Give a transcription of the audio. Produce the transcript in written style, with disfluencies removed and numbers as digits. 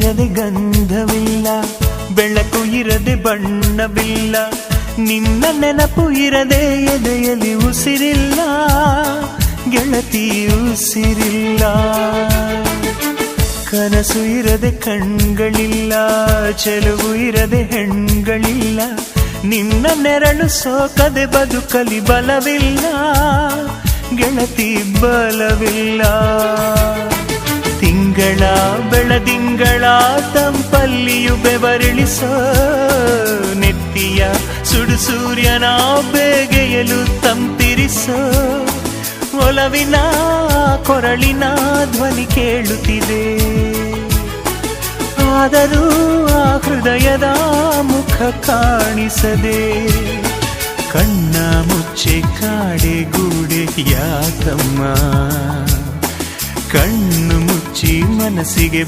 ಇರದೆ ಗಂಧವಿಲ್ಲ, ಬೆಳಕು ಇರದೆ ಬಣ್ಣವಿಲ್ಲ, ನಿನ್ನ ನೆನಪು ಇರದೆ ಎದೆಯಲ್ಲಿ ಉಸಿರಿಲ್ಲ, ಗೆಳತಿ ಉಸಿರಿಲ್ಲ. ಕನಸು ಇರದೆ ಕಣ್ಗಳಿಲ್ಲ, ಚೆಲುವು ಇರದೆ ಹೆಣ್ಗಳಿಲ್ಲ, ನಿನ್ನ ನೆರಳು ಸೋಕದೆ ಬದುಕಲಿ ಬಲವಿಲ್ಲ, ಗೆಳತಿ ಬಲವಿಲ್ಲ. ತಿಂಗಳ ಬೆಳದಿಂಗಳ ತಂಪಲ್ಲಿಯು ಬೆವರಿಳಿಸೋ, ನೆತ್ತಿಯ ಸುಡು ಸೂರ್ಯನ ಬೇಗೆಯಲು ತಂಪಿರಿಸೋ, ಒಲವಿನ ಕೊರಳಿನ ಧ್ವನಿ ಕೇಳುತ್ತಿದೆ, ಆದರೂ ಆ ಹೃದಯದ ಮುಖ ಕಾಣಿಸದೆ. ಕಣ್ಣ ಮುಚ್ಚೆ ಕಾಡೆ ಗೂಡೆ ಯಾಕಮ್ಮ, ಕಣ್ಣು ಮುಚ್ಚಿ ಮನಸ್ಸಿಗೆ